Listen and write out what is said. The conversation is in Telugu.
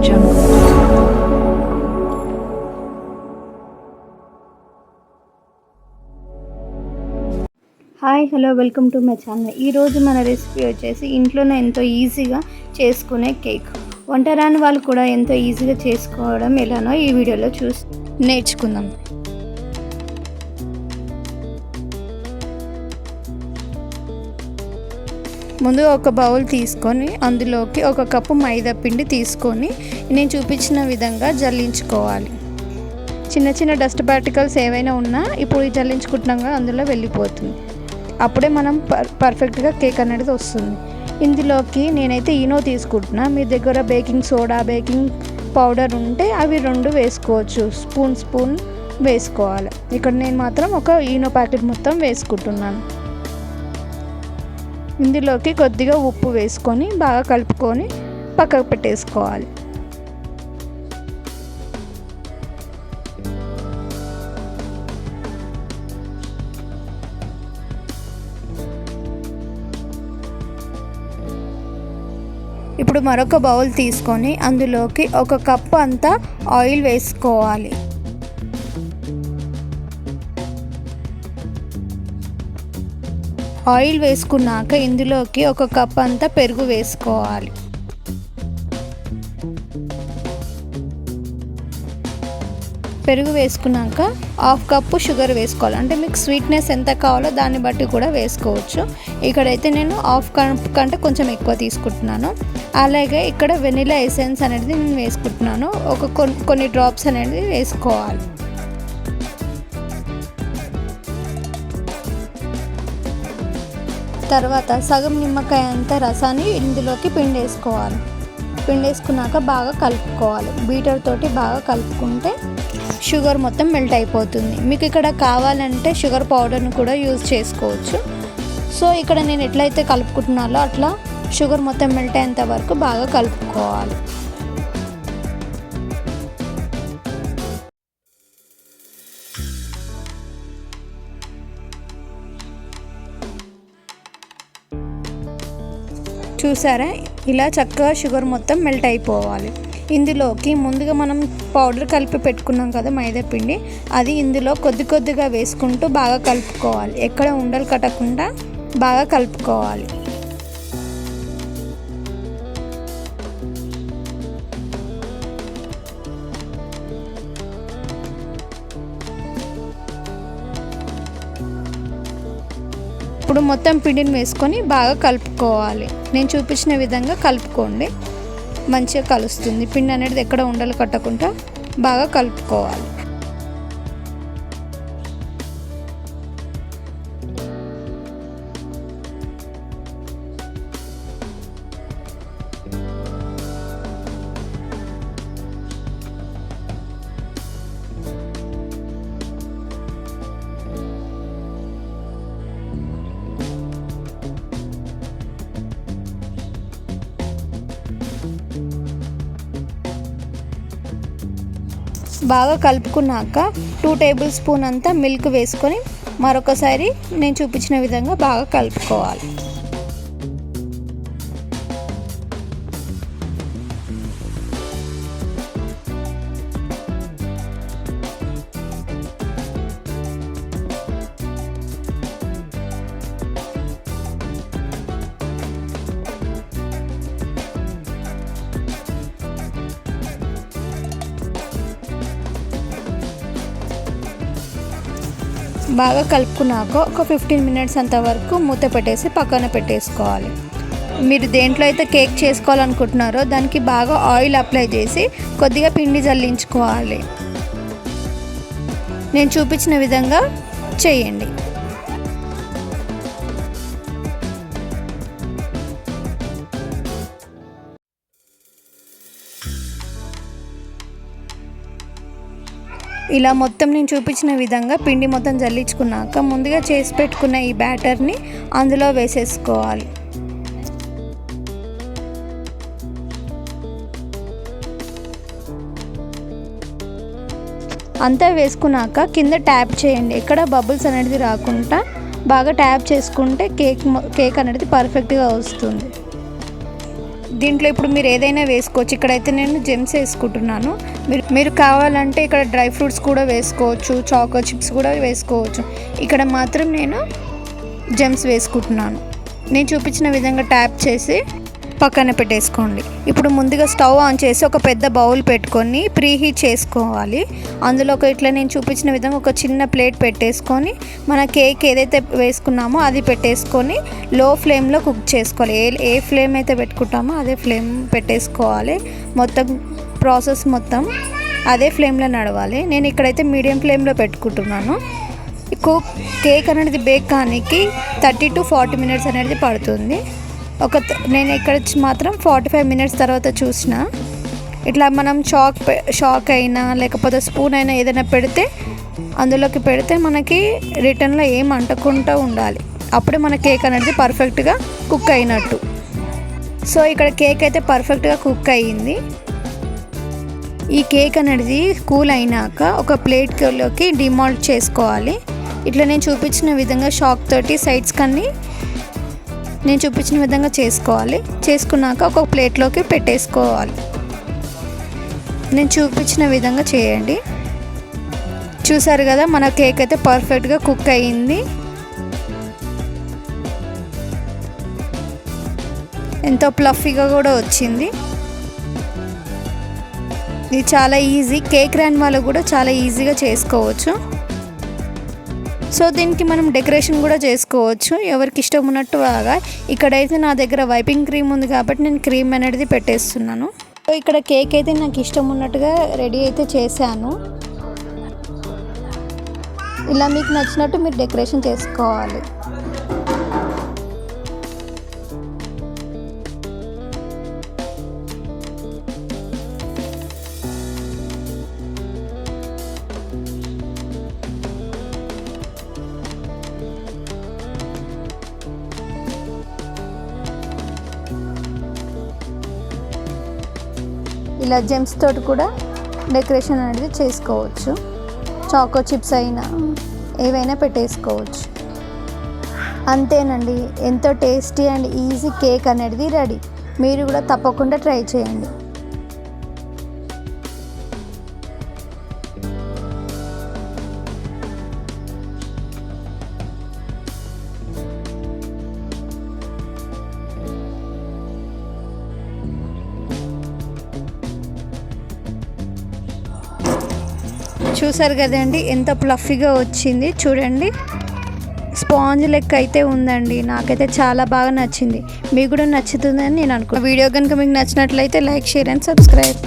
Jungle. Hi hello welcome to my channel. ఈరోజు మన రెసిపీ వచ్చేసి ఇంట్లోనే ఎంతో ఈజీగా చేసుకునే కేక్. వంట రాని వాళ్ళు కూడా ఎంతో ఈజీగా చేసుకోవడం ఎలానో ఈ వీడియోలో నేర్చుకుందాం. ముందు ఒక బౌల్ తీసుకొని అందులోకి ఒక కప్పు మైదా పిండి తీసుకొని నేను చూపించిన విధంగా జల్లించుకోవాలి. చిన్న చిన్న డస్ట్ పార్టికల్స్ ఏవైనా ఉన్నా ఇప్పుడు జల్లించుకుంటున్నాగా అందులో వెళ్ళిపోతుంది. అప్పుడే మనం పర్ఫెక్ట్గా కేక్ అనేది వస్తుంది. ఇందులోకి నేనైతే ఈనో తీసుకుంటున్నా. మీ దగ్గర బేకింగ్ సోడా, బేకింగ్ పౌడర్ ఉంటే అవి 2 వేసుకోవచ్చు. స్పూన్ వేసుకోవాలి. ఇక్కడ నేను మాత్రం ఒక ఈనో ప్యాకెట్ మొత్తం వేసుకుంటున్నాను. ఇందులోకి కొద్దిగా ఉప్పు వేసుకొని బాగా కలుపుకొని పక్కకు పెట్టేసుకోవాలి. ఇప్పుడు మరొక బౌల్ తీసుకొని అందులోకి ఒక కప్పు అంతా ఆయిల్ వేసుకోవాలి. ఆయిల్ వేసుకున్నాక ఇందులోకి ఒక కప్ అంతా పెరుగు వేసుకోవాలి. పెరుగు వేసుకున్నాక 1/2 కప్పు షుగర్ వేసుకోవాలి. అంటే మీకు స్వీట్నెస్ ఎంత కావాలో దాన్ని బట్టి కూడా వేసుకోవచ్చు. ఇక్కడైతే నేను 1/2 కప్ కంటే కొంచెం ఎక్కువ తీసుకుంటున్నాను. అలాగే ఇక్కడ వెనిలా ఎసెన్స్ అనేది నేను వేసుకుంటున్నాను. కొన్ని డ్రాప్స్ అనేది వేసుకోవాలి. తర్వాత సగం నిమ్మకాయ అంత రసాన్ని ఇందులోకి పిండేసుకోవాలి. పిండేసుకున్నాక బాగా కలుపుకోవాలి. బీటర్ తోటి బాగా కలుపుకుంటే షుగర్ మొత్తం మెల్ట్ అయిపోతుంది. మీకు ఇక్కడ కావాలంటే షుగర్ పౌడర్ని కూడా యూజ్ చేసుకోవచ్చు. సో ఇక్కడ నేను ఎట్లయితే కలుపుకుంటున్నానో అట్లా షుగర్ మొత్తం మెల్ట్ అయ్యేంత వరకు బాగా కలుపుకోవాలి. చూసారా, ఇలా చక్కగా షుగర్ మొత్తం మెల్ట్ అయిపోవాలి. ఇందులోకి ముందుగా మనం పౌడర్ కలిపి పెట్టుకున్నాం కదా మైదా పిండి, అది ఇందులో కొద్దిగా వేసుకుంటూ బాగా కలుపుకోవాలి. ఎక్కడ ఉండలు కట్టకుండా బాగా కలుపుకోవాలి. ఇప్పుడు మొత్తం పిండిని వేసుకొని బాగా కలుపుకోవాలి. నేను చూపించిన విధంగా కలుపుకోండి. మంచిగా కలుస్తుంది. పిండి అనేది ఎక్కడ ఉండలు కట్టకుండా బాగా కలుపుకోవాలి. బాగా కలుపుకున్నాక 2 టేబుల్ స్పూన్ అంతా మిల్క్ వేసుకొని మరొకసారి నేను చూపించిన విధంగా బాగా కలుపుకోవాలి. బాగా కలుపుకున్నాక ఒక 15 మినిట్స్ అంత వరకు మూత పెట్టేసి పక్కన పెట్టేసుకోవాలి. మీరు దేంట్లో అయితే కేక్ చేసుకోవాలనుకుంటున్నారో దానికి బాగా ఆయిల్ అప్లై చేసి కొద్దిగా పిండి జల్లించుకోవాలి. నేను చూపించిన విధంగా చేయండి. ఇలా మొత్తం నేను చూపించిన విధంగా పిండి మొత్తం జల్లించుకున్నాక ముందుగా చేసి పెట్టుకున్న ఈ బ్యాటర్ని అందులో వేసేసుకోవాలి. అంతా వేసుకున్నాక కింద ట్యాప్ చేయండి. ఎక్కడ బబుల్స్ అనేది రాకుండా బాగా ట్యాప్ చేసుకుంటే కేక్ అనేది పర్ఫెక్ట్గా వస్తుంది. దీంట్లో ఇప్పుడు మీరు ఏదైనా వేసుకోవచ్చు. ఇక్కడైతే నేను జెమ్స్ వేసుకుంటున్నాను. మీరు కావాలంటే ఇక్కడ డ్రై ఫ్రూట్స్ కూడా వేసుకోవచ్చు, చాకో చిప్స్ కూడా వేసుకోవచ్చు. ఇక్కడ మాత్రం నేను జెమ్స్ వేసుకుంటున్నాను. నేను చూపించిన విధంగా ట్యాప్ చేసి పక్కన పెట్టేసుకోండి. ఇప్పుడు ముందుగా స్టవ్ ఆన్ చేసి ఒక పెద్ద బౌల్ పెట్టుకొని ప్రీహీట్ చేసుకోవాలి. అందులో ఇట్లా నేను చూపించిన విధంగా ఒక చిన్న ప్లేట్ పెట్టేసుకొని మన కేక్ ఏదైతే వేసుకున్నామో అది పెట్టేసుకొని లో ఫ్లేమ్లో కుక్ చేసుకోవాలి. ఏ ఫ్లేమ్ అయితే పెట్టుకుంటామో అదే ఫ్లేమ్ పెట్టేసుకోవాలి. మొత్తం ప్రాసెస్ మొత్తం అదే ఫ్లేమ్లో నడవాలి. నేను ఇక్కడైతే మీడియం ఫ్లేమ్లో పెట్టుకుంటున్నాను. కేక్ అనేది బేక్ కానీకి 30 to 40 minutes అనేది పడుతుంది. నేను ఇక్కడ మాత్రం 45 minutes తర్వాత చూసిన ఇట్లా మనం షాక్ అయినా లేకపోతే స్పూన్ అయినా ఏదైనా పెడితే అందులోకి పెడితే మనకి రిటర్న్లో ఏం అంటకుండా ఉండాలి. అప్పుడే మన కేక్ అనేది పర్ఫెక్ట్గా కుక్ అయినట్టు. సో ఇక్కడ కేక్ అయితే పర్ఫెక్ట్గా కుక్ అయ్యింది. ఈ కేక్ అనేది కూల్ అయినాక ఒక ప్లేట్లోకి డిమాల్ట్ చేసుకోవాలి. ఇట్లా నేను చూపించిన విధంగా షాక్ తోటి సైడ్స్ కన్నీ నేను చూపించిన విధంగా చేసుకోవాలి. చేసుకున్నాక ఒక ప్లేట్లోకి పెట్టేసుకోవాలి. నేను చూపించిన విధంగా చేయండి. చూసారు కదా, మన కేక్ అయితే పర్ఫెక్ట్గా కుక్ అయ్యింది. ఎంతో ప్లఫీగా కూడా వచ్చింది. ఇది చాలా ఈజీ. కేక్ రాని వాళ్ళు కూడా చాలా ఈజీగా చేసుకోవచ్చు. సో దీనికి మనం డెకరేషన్ కూడా చేసుకోవచ్చు ఎవరికి ఇష్టం ఉన్నట్టు బాగా. ఇక్కడైతే నా దగ్గర వైపింగ్ క్రీమ్ ఉంది కాబట్టి నేను క్రీమ్ అనేది పెట్టేస్తున్నాను. సో ఇక్కడ కేక్ అయితే నాకు ఇష్టం ఉన్నట్టుగా రెడీ అయితే చేశాను. ఇలా మీకు నచ్చినట్టు మీరు డెకరేషన్ చేసుకోవాలి. ఇలా జెమ్స్ తోటి కూడా డెకరేషన్ అనేది చేసుకోవచ్చు. చాకో చిప్స్ అయినా ఏవైనా పెట్టేసుకోవచ్చు. అంతేనండి, ఎంతో టేస్టీ అండ్ ఈజీ కేక్ అనేది రెడీ. మీరు కూడా తప్పకుండా ట్రై చేయండి. చూసారు కదండి ఎంత ఫ్లఫీగా వచ్చింది. చూడండి, స్పాంజ్ లెక్క అయితే ఉందండి. నాకైతే చాలా బాగా నచ్చింది. మీకు కూడా నచ్చుతుందని నేను అనుకుంటున్నాను. వీడియో కనుక మీకు నచ్చినట్లయితే లైక్, షేర్ అండ్ సబ్స్క్రైబ్.